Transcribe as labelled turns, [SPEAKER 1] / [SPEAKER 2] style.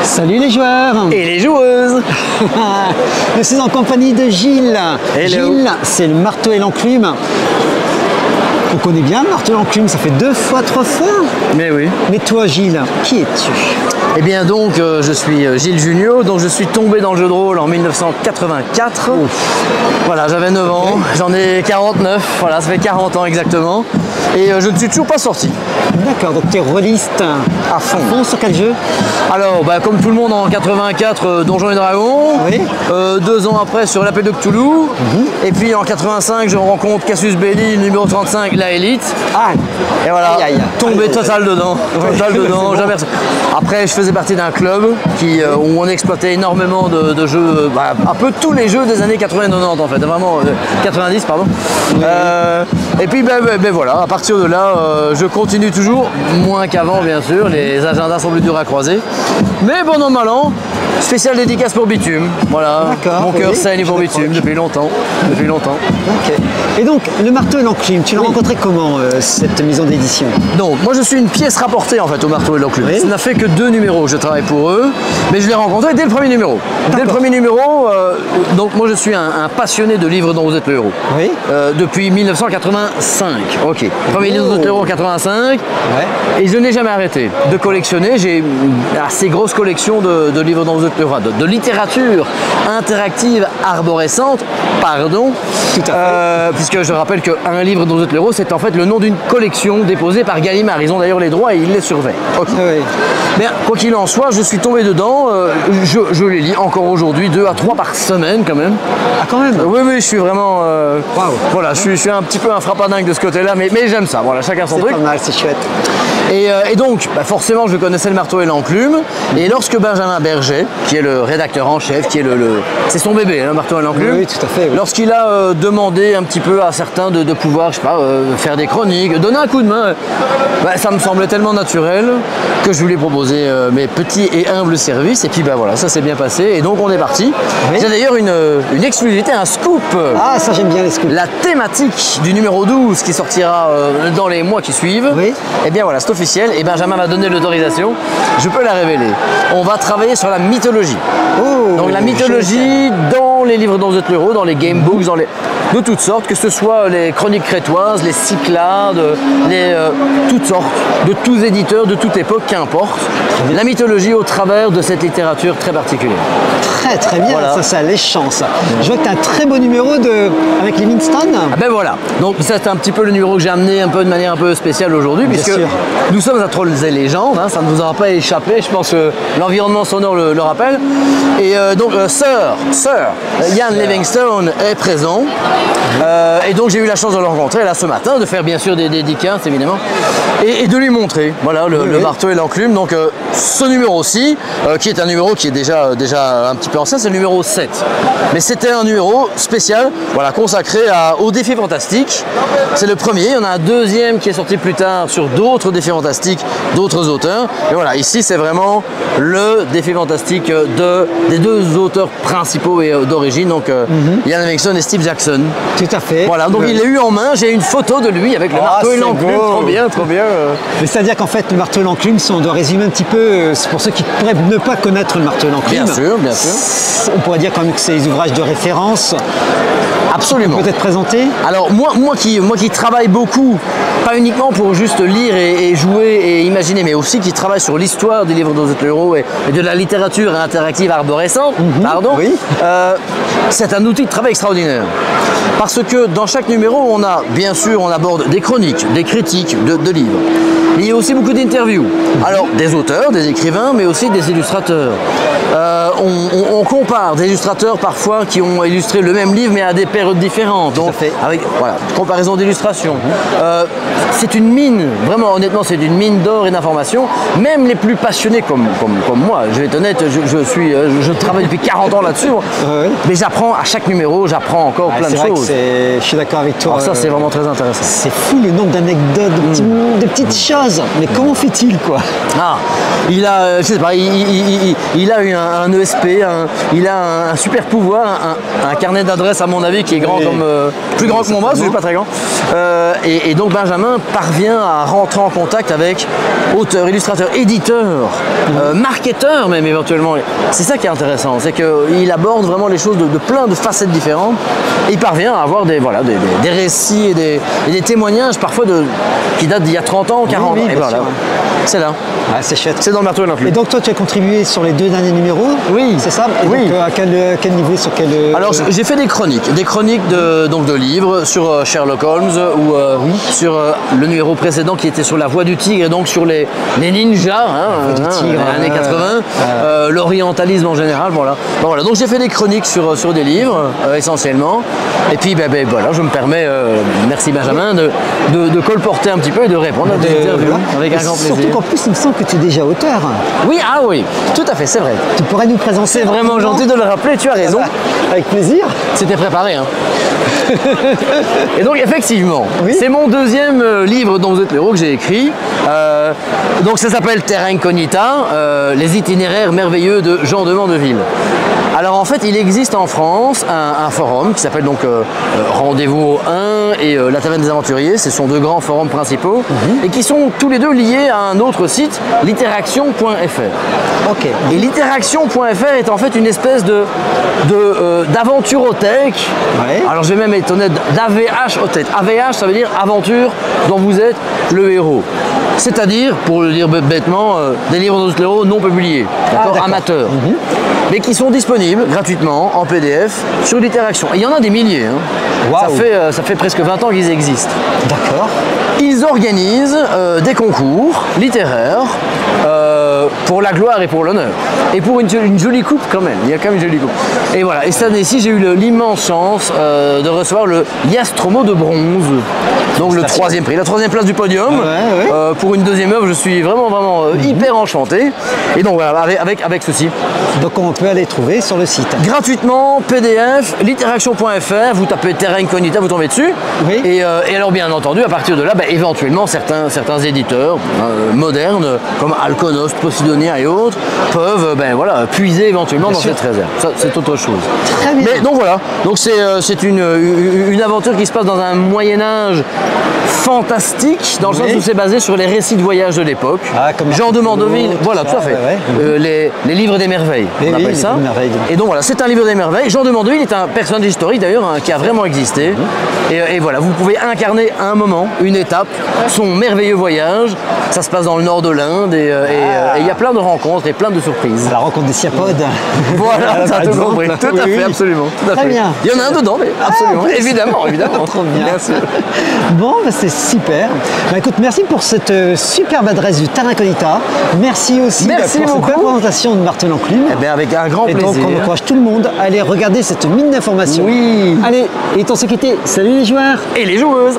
[SPEAKER 1] Salut les joueurs
[SPEAKER 2] et les joueuses.
[SPEAKER 1] Je suis en compagnie de Gilles.
[SPEAKER 2] Hello.
[SPEAKER 1] Gilles, c'est le marteau et l'enclume. On connaît bien le marteau et l'enclume, ça fait 2 fois, 3 fois.
[SPEAKER 2] Mais oui.
[SPEAKER 1] Mais toi Gilles, qui es-tu?
[SPEAKER 2] Eh bien donc, je suis Gilles Junio, donc je suis tombé dans le jeu de rôle en 1984.
[SPEAKER 1] Ouf.
[SPEAKER 2] Voilà, j'avais 9 ans, j'en ai 49, voilà, ça fait 40 ans exactement. Et je ne suis toujours pas sorti.
[SPEAKER 1] D'accord, donc tu es rôliste
[SPEAKER 2] À fond.
[SPEAKER 1] sur quel jeu?
[SPEAKER 2] Alors, comme tout le monde en 84, Donjons et Dragons.
[SPEAKER 1] Oui.
[SPEAKER 2] 2 ans après sur l'appel de Cthulhu. Et puis en 85, je rencontre Cassius Belli, numéro 35, la Élite.
[SPEAKER 1] Ah.
[SPEAKER 2] Et voilà,
[SPEAKER 1] Aïe, aïe.
[SPEAKER 2] tombé total dedans. Total dedans,
[SPEAKER 1] bon.
[SPEAKER 2] jamais. Après, je faisais partie d'un club où on exploitait énormément de jeux, un peu tous les jeux des années 80-90 en fait, vraiment 90 pardon.
[SPEAKER 1] Oui.
[SPEAKER 2] Et puis voilà, à partir de là, je continue toujours, moins qu'avant bien sûr, les agendas sont plus durs à croiser. Mais bon an mal an, spécial dédicace pour Bitume, voilà.
[SPEAKER 1] D'accord,
[SPEAKER 2] Mon cœur
[SPEAKER 1] oui.
[SPEAKER 2] saigne pour Bitume depuis longtemps.
[SPEAKER 1] Ok. Et donc, le marteau et l'enclume, tu l'as rencontré comment, cette maison d'édition?
[SPEAKER 2] Donc, moi je suis une pièce rapportée en fait au marteau et l'enclume.
[SPEAKER 1] Oui.
[SPEAKER 2] Ça n'a fait que 2 numéros, je travaille pour eux, mais je l'ai rencontré dès le premier numéro. Dès le premier numéro, donc moi je suis un passionné de livres dont vous êtes le héros.
[SPEAKER 1] Oui.
[SPEAKER 2] Depuis 1985, ok. Premier livre dont vous êtes le héros en 85,
[SPEAKER 1] Ouais.
[SPEAKER 2] et je n'ai jamais arrêté de collectionner. J'ai une assez grosse collection de livres dont vous êtes le héros, de littérature interactive arborescente, pardon.
[SPEAKER 1] Tout à fait.
[SPEAKER 2] Puisque je rappelle qu'un livre dont vous êtes le héros, c'est en fait le nom d'une collection déposée par Gallimard. Ils ont d'ailleurs les droits et ils les surveillent. Ok.
[SPEAKER 1] Oui.
[SPEAKER 2] Mais quoi qu'il en soit, je suis tombé dedans, je les lis encore aujourd'hui, 2 à 3 par semaine quand même.
[SPEAKER 1] Ah, quand même.
[SPEAKER 2] Oui, je suis vraiment...
[SPEAKER 1] Waouh.
[SPEAKER 2] Voilà, je suis un petit peu un frappadingue de ce côté-là, mais j'aime ça, voilà, chacun son
[SPEAKER 1] C'est
[SPEAKER 2] truc.
[SPEAKER 1] pas mal, c'est chouette.
[SPEAKER 2] Et donc, forcément, je connaissais le marteau et l'enclume, et lorsque Benjamin Berger, qui est le rédacteur en chef, qui est c'est son bébé, le marteau et l'enclume,
[SPEAKER 1] Oui, tout à fait. Oui.
[SPEAKER 2] lorsqu'il a demandé un petit peu à certains de pouvoir, je sais pas, faire des chroniques, donner un coup de main, ça me semblait tellement naturel que je voulais proposer mes petits et humbles services. Et puis voilà, ça s'est bien passé. Et donc on est parti.
[SPEAKER 1] Oui.
[SPEAKER 2] J'ai d'ailleurs une exclusivité, un scoop.
[SPEAKER 1] Ah, ça j'aime bien les scoops.
[SPEAKER 2] La thématique du numéro 12 qui sortira dans les mois qui suivent.
[SPEAKER 1] Oui.
[SPEAKER 2] Et bien voilà, c'est officiel. Et Benjamin m'a donné l'autorisation. Je peux la révéler. On va travailler sur la mythologie.
[SPEAKER 1] Oh,
[SPEAKER 2] Donc la mythologie dans les livres dont vous êtes le héros, dans les gamebooks, de toutes sortes, que ce soit les chroniques crétoises, les Cyclades, toutes sortes, de tous éditeurs, de toute époque, qu'importe. La mythologie au travers de cette littérature très particulière.
[SPEAKER 1] Très bien,
[SPEAKER 2] Voilà.
[SPEAKER 1] ça alléchant ça. Je vois que tu as un très beau numéro avec Livingstone.
[SPEAKER 2] Ah ben voilà, donc ça c'est un petit peu le numéro que j'ai amené un peu de manière un peu spéciale aujourd'hui,
[SPEAKER 1] Bien
[SPEAKER 2] puisque
[SPEAKER 1] sûr.
[SPEAKER 2] nous sommes à Trolls et Légendes, hein, ça ne vous aura pas échappé, je pense que l'environnement sonore le rappelle. Et donc Sir Ian Livingstone est présent, et donc j'ai eu la chance de le rencontrer là ce matin, de faire bien sûr des dédicaces évidemment, et de lui montrer voilà, le marteau et l'enclume. Donc ce numéro-ci, qui est un numéro qui est déjà un petit peu ancien, c'est le numéro 7. Mais c'était un numéro spécial, voilà, consacré aux défis fantastiques. C'est le premier, il y en a un deuxième qui est sorti plus tard sur d'autres défis fantastiques, d'autres auteurs. Et voilà, ici c'est vraiment le défi fantastique des 2 auteurs principaux et d'origine, donc Ian Livingstone et Steve Jackson.
[SPEAKER 1] Tout à fait.
[SPEAKER 2] Voilà, donc il l'a eu en main, j'ai une photo de lui avec le marteau et
[SPEAKER 1] c'est
[SPEAKER 2] l'enclume,
[SPEAKER 1] beau.
[SPEAKER 2] trop bien.
[SPEAKER 1] Mais c'est-à-dire qu'en fait, le marteau et l'enclume, si on doit résumer un petit peu, c'est pour ceux qui pourraient ne pas connaître le marteau et l'enclume.
[SPEAKER 2] Bien sûr.
[SPEAKER 1] On pourrait dire quand même que c'est des ouvrages de référence.
[SPEAKER 2] Absolument.
[SPEAKER 1] Peut-être présentés.
[SPEAKER 2] Alors moi qui travaille beaucoup, pas uniquement pour juste lire et jouer et imaginer, mais aussi qui travaille sur l'histoire des livres dont vous êtes le héros et de la littérature interactive arborescente, pardon,
[SPEAKER 1] oui.
[SPEAKER 2] c'est un outil de travail extraordinaire. Parce que dans chaque numéro, on aborde des chroniques, des critiques de livres. Mais il y a aussi beaucoup d'interviews. Alors, des auteurs, des écrivains, mais aussi des illustrateurs. On compare des illustrateurs parfois qui ont illustré le même livre, mais à des périodes différentes. Donc, avec comparaison d'illustrations. C'est une mine, vraiment honnêtement, c'est une mine d'or et d'informations. Même les plus passionnés comme moi, je vais être honnête, je travaille depuis 40 ans là-dessus, mais j'apprends à chaque numéro, j'apprends encore plein de choses.
[SPEAKER 1] Je suis d'accord avec toi.
[SPEAKER 2] Alors ça, c'est vraiment très intéressant.
[SPEAKER 1] C'est fou le nombre d'anecdotes, de petites choses. Mais comment fait-il, quoi?
[SPEAKER 2] Ah, il a, je sais pas, il a eu un ESP, il a un super pouvoir, un carnet d'adresses à mon avis qui est grand
[SPEAKER 1] Oui.
[SPEAKER 2] comme plus grand que mon bras, parce que je suis pas très grand. Et donc Benjamin parvient à rentrer en contact avec auteurs, illustrateurs, éditeurs, marketeurs même éventuellement. C'est ça qui est intéressant, c'est qu'il aborde vraiment les choses de plein de facettes différentes. Et il parvient à avoir des récits et des témoignages parfois qui datent d'il y a 30 ans, 40 ans.
[SPEAKER 1] oui,
[SPEAKER 2] Et
[SPEAKER 1] bien
[SPEAKER 2] voilà,
[SPEAKER 1] sûr.
[SPEAKER 2] c'est là.
[SPEAKER 1] Ah, c'est chouette.
[SPEAKER 2] C'est dans le marteau et l'enclume.
[SPEAKER 1] Et donc toi tu as contribué sur les 2 derniers numéros.
[SPEAKER 2] Oui.
[SPEAKER 1] C'est ça. Et
[SPEAKER 2] Oui.
[SPEAKER 1] donc à quel niveau, sur quel
[SPEAKER 2] Alors j'ai fait des chroniques de livres sur Sherlock Holmes ou sur le numéro précédent qui était sur la voie du tigre et donc sur les ninjas,
[SPEAKER 1] du tigre,
[SPEAKER 2] années 80, l'orientalisme en général, voilà. Bon, voilà. Donc j'ai fait des chroniques sur des livres essentiellement. Et puis voilà, je me permets, merci Benjamin, de colporter un petit peu et de répondre à des interviews avec un grand plaisir.
[SPEAKER 1] Surtout qu'en plus il me semble que tu es déjà auteur.
[SPEAKER 2] Oui, tout à fait, c'est vrai.
[SPEAKER 1] Tu pourrais nous présenter.
[SPEAKER 2] C'est vraiment
[SPEAKER 1] rapidement
[SPEAKER 2] gentil de le rappeler, tu as raison.
[SPEAKER 1] Avec plaisir.
[SPEAKER 2] C'était préparé. Hein. Et donc effectivement,
[SPEAKER 1] Oui.
[SPEAKER 2] c'est mon deuxième livre dont vous êtes le héros que j'ai écrit. Donc ça s'appelle Terra Incognita, les itinéraires merveilleux de Jean de Mandeville. Alors en fait, il existe en France un forum qui s'appelle donc Rendez-vous 1 et La Taverne des Aventuriers. Ce sont 2 grands forums principaux et qui sont tous les 2 liés à un autre site, literaction.fr.
[SPEAKER 1] Ok.
[SPEAKER 2] Et literaction.fr est en fait une espèce d'aventurothèque.
[SPEAKER 1] Ouais.
[SPEAKER 2] Alors je vais même être honnête, d'AVH-othèque. AVH, ça veut dire aventure dont vous êtes le héros. C'est-à-dire, pour le dire bêtement, des livres dont vous êtes le héros non publiés,
[SPEAKER 1] d'accord.
[SPEAKER 2] amateurs, mais qui sont disponibles gratuitement en PDF sur Literaction. Et il y en a des milliers. Hein.
[SPEAKER 1] Waouh.
[SPEAKER 2] Ça fait presque 20 ans qu'ils existent.
[SPEAKER 1] D'accord.
[SPEAKER 2] Ils organisent des concours littéraires pour la gloire et pour l'honneur. Et pour une jolie coupe quand même. Il y a quand même une jolie coupe. Et voilà. Et cette année-ci, j'ai eu l'immense chance de recevoir le Yastromo de bronze. Donc le 3e prix, la 3e place du podium.
[SPEAKER 1] Ouais.
[SPEAKER 2] Pour une deuxième œuvre, je suis vraiment hyper enchanté. Et donc voilà, avec ceci.
[SPEAKER 1] Donc on peut aller trouver sur le site.
[SPEAKER 2] Gratuitement, PDF, literaction.fr, vous tapez Terra Incognita, vous tombez dessus.
[SPEAKER 1] Oui.
[SPEAKER 2] Et alors bien entendu, à partir de là, éventuellement, certains éditeurs modernes, comme Alconost, Posidonia et autres, peuvent puiser éventuellement
[SPEAKER 1] Bien
[SPEAKER 2] dans
[SPEAKER 1] sûr.
[SPEAKER 2] cette réserve. Ça, c'est autre chose.
[SPEAKER 1] Très bien.
[SPEAKER 2] Mais donc voilà, donc c'est une aventure qui se passe dans un Moyen-Âge fantastique, dans le sens où c'est basé sur les récits de voyage de l'époque.
[SPEAKER 1] Ah, comme
[SPEAKER 2] Jean de
[SPEAKER 1] Marco Polo,
[SPEAKER 2] Mandeville,
[SPEAKER 1] tout
[SPEAKER 2] voilà,
[SPEAKER 1] ça,
[SPEAKER 2] tout à fait.
[SPEAKER 1] ouais.
[SPEAKER 2] Les livres des merveilles,
[SPEAKER 1] Oui,
[SPEAKER 2] on
[SPEAKER 1] oui,
[SPEAKER 2] appelle
[SPEAKER 1] les
[SPEAKER 2] ça.
[SPEAKER 1] livres des merveilles.
[SPEAKER 2] Et donc voilà, c'est un livre des merveilles. Jean de Mandeville est un personnage historique d'ailleurs qui a vraiment existé. Et voilà, vous pouvez incarner à un moment, une étape, son merveilleux voyage. Ça se passe dans le nord de l'Inde et il y a plein de rencontres et plein de surprises.
[SPEAKER 1] La rencontre des Siapodes.
[SPEAKER 2] Voilà, ça
[SPEAKER 1] Par
[SPEAKER 2] a tout
[SPEAKER 1] exemple.
[SPEAKER 2] compris. Tout à
[SPEAKER 1] Oui,
[SPEAKER 2] fait,
[SPEAKER 1] oui.
[SPEAKER 2] absolument. Tout à
[SPEAKER 1] Très
[SPEAKER 2] fait.
[SPEAKER 1] bien.
[SPEAKER 2] Il y en a un dedans, mais absolument.
[SPEAKER 1] oui.
[SPEAKER 2] Évidemment.
[SPEAKER 1] Trop bien.
[SPEAKER 2] Bien sûr.
[SPEAKER 1] Bon, c'est super. Écoute, merci pour cette superbe adresse du Terra Incognita. Merci aussi
[SPEAKER 2] Merci
[SPEAKER 1] pour cette
[SPEAKER 2] beaucoup.
[SPEAKER 1] belle présentation de Martin l'Enclume.
[SPEAKER 2] Eh bien, avec un grand
[SPEAKER 1] Et donc,
[SPEAKER 2] plaisir.
[SPEAKER 1] on encourage tout le monde à aller regarder cette mine d'informations.
[SPEAKER 2] Oui.
[SPEAKER 1] Allez, et on se quitter. Salut les joueurs.
[SPEAKER 2] Et les joueuses.